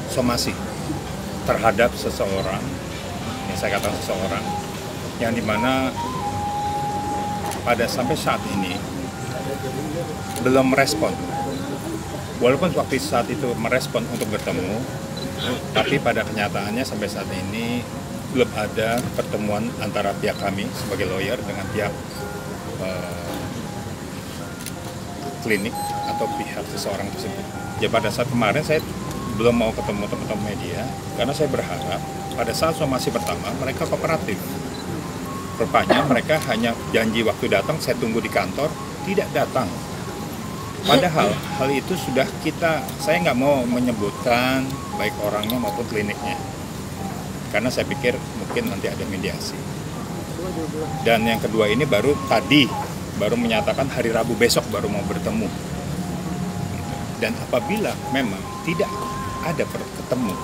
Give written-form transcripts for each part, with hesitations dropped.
somasi terhadap seseorang, yang saya katakan seseorang, yang dimana pada sampai saat ini belum merespon. Walaupun waktu saat itu merespon untuk bertemu, tapi pada kenyataannya sampai saat ini belum ada pertemuan antara pihak kami sebagai lawyer dengan pihak klinik atau pihak seseorang tersebut. Ya pada saat kemarin saya belum mau ketemu teman-teman media karena saya berharap pada saat somasi pertama mereka kooperatif. Rupanya mereka hanya janji waktu datang, saya tunggu di kantor, tidak datang. Padahal hal itu sudah saya nggak mau menyebutkan baik orangnya maupun kliniknya. Karena saya pikir mungkin nanti ada mediasi. Dan yang kedua ini baru menyatakan hari Rabu besok baru mau bertemu. Dan apabila memang tidak ada ketemu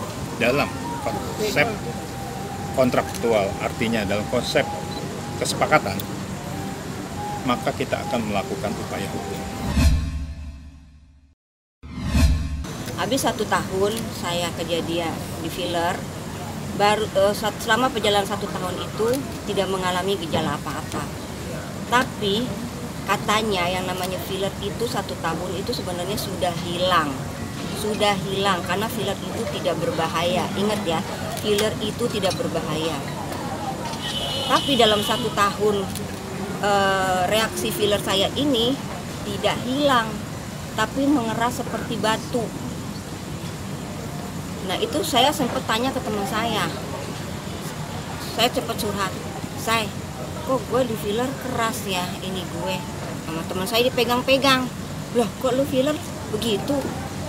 dalam konsep kontraktual, artinya dalam konsep kesepakatan, maka kita akan melakukan upaya hukum. Habis 1 tahun saya kejadian di filler, selama perjalanan 1 tahun itu tidak mengalami gejala apa-apa. Tapi katanya yang namanya filler itu 1 tahun itu sebenarnya sudah hilang karena filler itu tidak berbahaya. Ingat ya, filler itu tidak berbahaya. Tapi dalam 1 tahun reaksi filler saya ini tidak hilang, tapi mengeras seperti batu. Nah itu saya sempat tanya ke teman saya cepat curhat, kok gue di filler keras ya ini gue. Sama teman saya dipegang-pegang, loh kok lu filler begitu?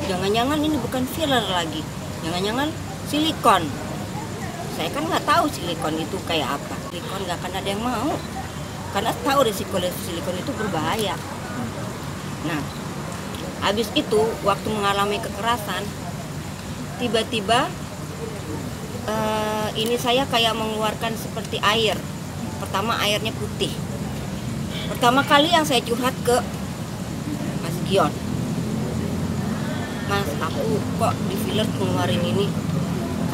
Jangan-jangan ini bukan filler lagi, jangan-jangan silikon. Saya kan nggak tahu silikon itu kayak apa. Silikon nggak akan ada yang mau, karena tahu risiko silikon itu berbahaya. Nah, habis itu waktu mengalami kekerasan, tiba-tiba ini saya kayak mengeluarkan seperti air. Pertama airnya putih. Pertama kali yang saya curhat ke Mas Gion, Mas aku kok di filler ngeluarin ini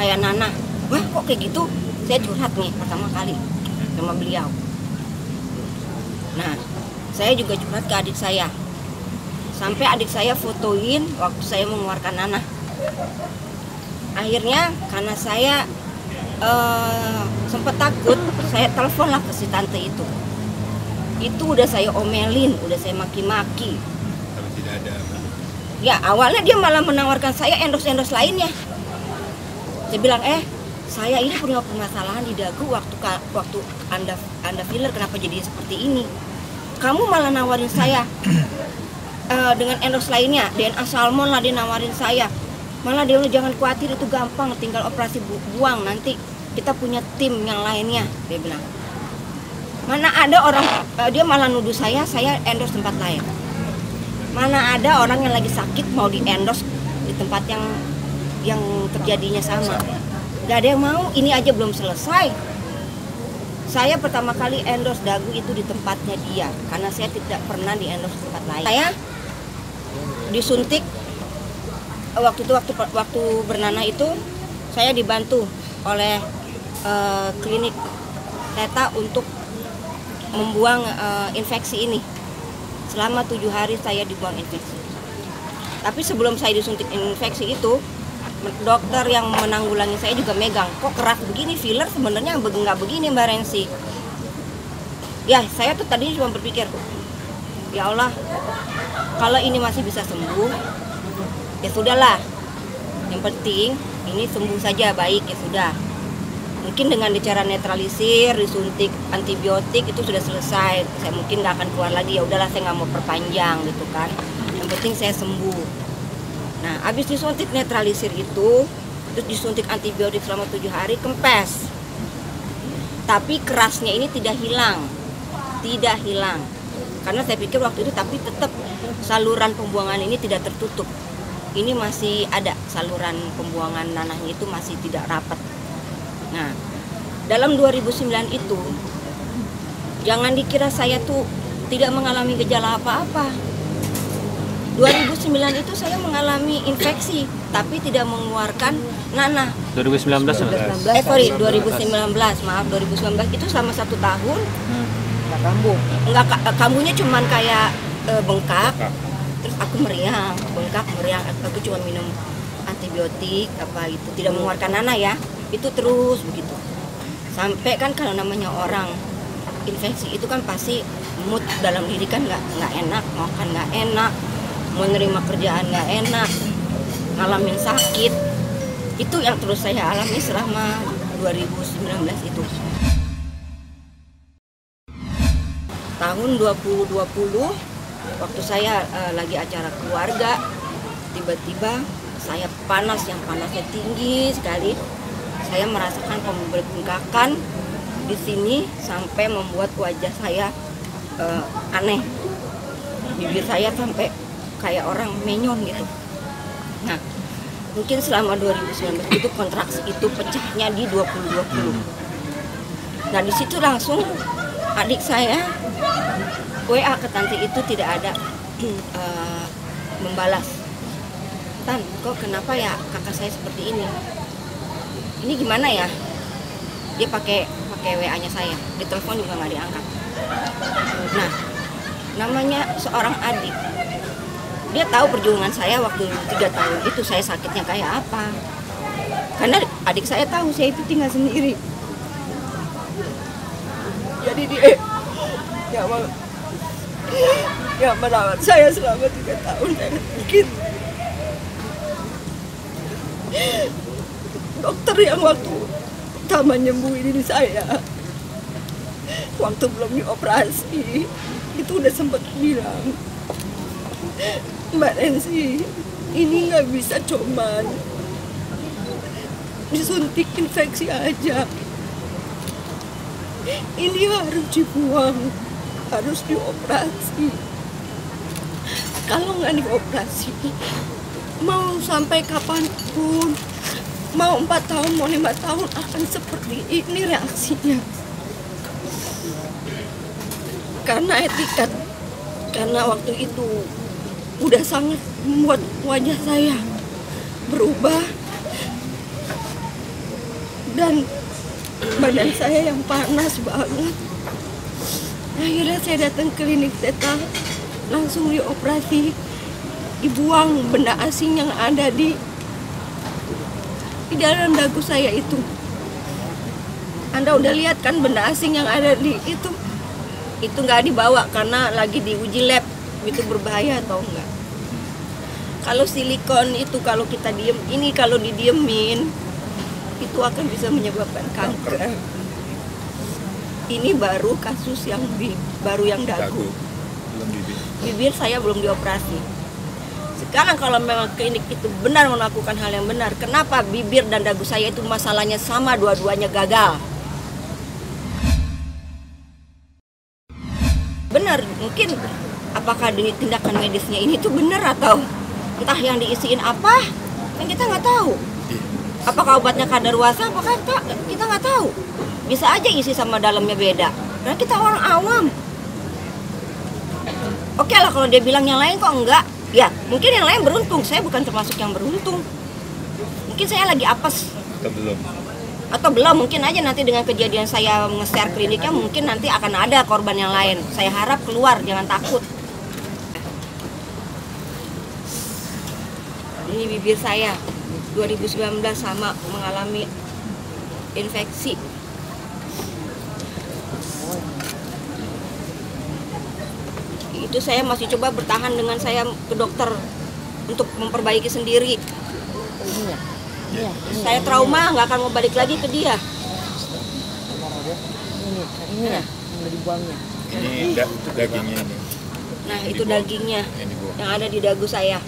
kayak nanah. Wah kok kayak gitu? Saya curhat nih pertama kali sama beliau. Nah saya juga curhat ke adik saya. Sampai adik saya fotoin waktu saya mengeluarkan nanah. Akhirnya karena saya sempat takut, saya telepon lah ke si tante itu. Itu udah saya omelin, udah saya maki-maki. Tapi tidak ada. Ya awalnya dia malah menawarkan saya endorse lainnya. Saya bilang saya ini punya permasalahan di dagu waktu anda filler, kenapa jadi seperti ini? Kamu malah nawarin saya dengan endorse lainnya, DNA salmon lah dia nawarin saya. Malah dia bilang jangan khawatir, itu gampang, tinggal operasi buang, nanti kita punya tim yang lainnya, dia bilang. Mana ada orang, dia malah nuduh saya endorse tempat lain. Mana ada orang yang lagi sakit mau di endorse di tempat yang terjadinya sama. Gak ada yang mau, ini aja belum selesai. Saya pertama kali endorse dagu itu di tempatnya dia, karena saya tidak pernah di endorse di tempat lain. Saya disuntik waktu bernanah itu, saya dibantu oleh klinik Teta untuk membuang infeksi ini. Selama 7 hari saya dibuang infeksi. Tapi sebelum saya disuntik infeksi itu, dokter yang menanggulangi saya juga megang, kok keras begini, filler sebenarnya nggak begini Mbak Rensi. Ya saya tuh tadi cuma berpikir, ya Allah, kalau ini masih bisa sembuh, ya sudahlah. Yang penting ini sembuh saja, baik, ya sudah. Mungkin dengan cara netralisir, disuntik antibiotik itu sudah selesai. Saya mungkin nggak akan keluar lagi, ya udahlah saya nggak mau perpanjang gitu kan. Yang penting saya sembuh. Nah, habis disuntik netralisir itu, terus disuntik antibiotik selama 7 hari, kempes. Tapi kerasnya ini tidak hilang. Karena saya pikir waktu itu tapi tetap saluran pembuangan ini tidak tertutup. Ini masih ada saluran pembuangan nanahnya itu masih tidak rapat. Nah, dalam 2009 itu jangan dikira saya tuh tidak mengalami gejala apa-apa. 2009 itu saya mengalami infeksi, tapi tidak mengeluarkan nanah. 2019 Sorry, 2019, maaf 2019 itu selama 1 tahun. Nggak kambuh. Enggak, kambuhnya cuman kayak bengkak, terus aku meriang, bengkak meriang, aku cuma minum antibiotik apa itu, tidak mengeluarkan nanah ya, itu terus begitu. Sampai kan kalau namanya orang infeksi itu kan pasti mood dalam diri kan nggak enak, makan nggak enak, menerima kerjaan nggak enak, ngalamin sakit. Itu yang terus saya alami selama 2019 itu. Tahun 2020 waktu saya lagi acara keluarga, tiba-tiba saya panas, yang panasnya tinggi sekali. Saya merasakan pembengkakan di sini sampai membuat wajah saya aneh. Bibir saya sampai kayak orang menyon gitu. Nah, mungkin selama 2019 itu kontraksi itu pecahnya di 2020. Nah, di situ langsung adik saya WA ke tante itu tidak ada membalas. Tan, kok kenapa ya kakak saya seperti ini? Ini gimana ya? Dia pakai WA-nya saya, di telepon juga nggak diangkat. Nah, namanya seorang adik, dia tahu perjuangan saya waktu 3 tahun itu saya sakitnya kayak apa. Karena adik saya tahu saya itu tinggal sendiri. Jadi dia yang merawat saya selama 3 tahun. Mungkin dokter yang waktu pertama nyembuhin diri saya, waktu belum dioperasi, itu udah sempat bilang, Mbak Nancy, ini nggak bisa cuman disuntik infeksi aja. Ini harus dibuang, harus dioperasi. Kalau nggak dioperasi, mau sampai kapanpun, mau 4 tahun, mau 5 tahun akan seperti ini reaksinya. Karena etikat, karena waktu itu udah sangat membuat wajah saya berubah dan badan saya yang panas banget. Akhirnya saya datang ke klinik Teta, langsung dioperasi, dibuang benda asing yang ada di dalam dagu saya itu. Anda udah lihat kan benda asing yang ada di itu nggak dibawa karena lagi diuji lab itu berbahaya atau enggak. Kalau silikon itu kalau kita diem, ini kalau didiemin itu akan bisa menyebabkan kanker. Ini baru kasus yang baru yang dagu. Bibir saya belum dioperasi. Sekarang kalau memang klinik itu benar melakukan hal yang benar, kenapa bibir dan dagu saya itu masalahnya sama, dua-duanya gagal? Benar, mungkin apakah tindakan medisnya ini tuh benar atau entah yang diisiin apa, yang kita nggak tahu. Apakah obatnya kadaluarsa, apakah kita nggak tahu. Bisa aja isi sama dalamnya beda, karena kita orang awam. Oke lah kalau dia bilang yang lain kok enggak, ya mungkin yang lain beruntung, saya bukan termasuk yang beruntung. Mungkin saya lagi apes. Atau belum, mungkin aja nanti dengan kejadian saya nge-share kliniknya mungkin nanti akan ada korban yang lain. Saya harap keluar, jangan takut. Ini bibir saya 2019 sama mengalami infeksi. Itu saya masih coba bertahan dengan saya ke dokter untuk memperbaiki sendiri. Saya trauma, nggak akan mau balik lagi ke dia. Ini ya, yang udah dibuangnya. Ini dagingnya ini. Nah, itu dagingnya yang ada di dagu saya.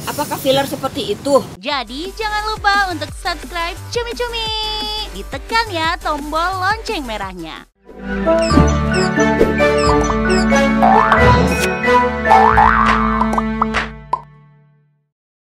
Apakah filler seperti itu? Jadi jangan lupa untuk subscribe Cumi Cumi. Ditekan ya tombol lonceng merahnya.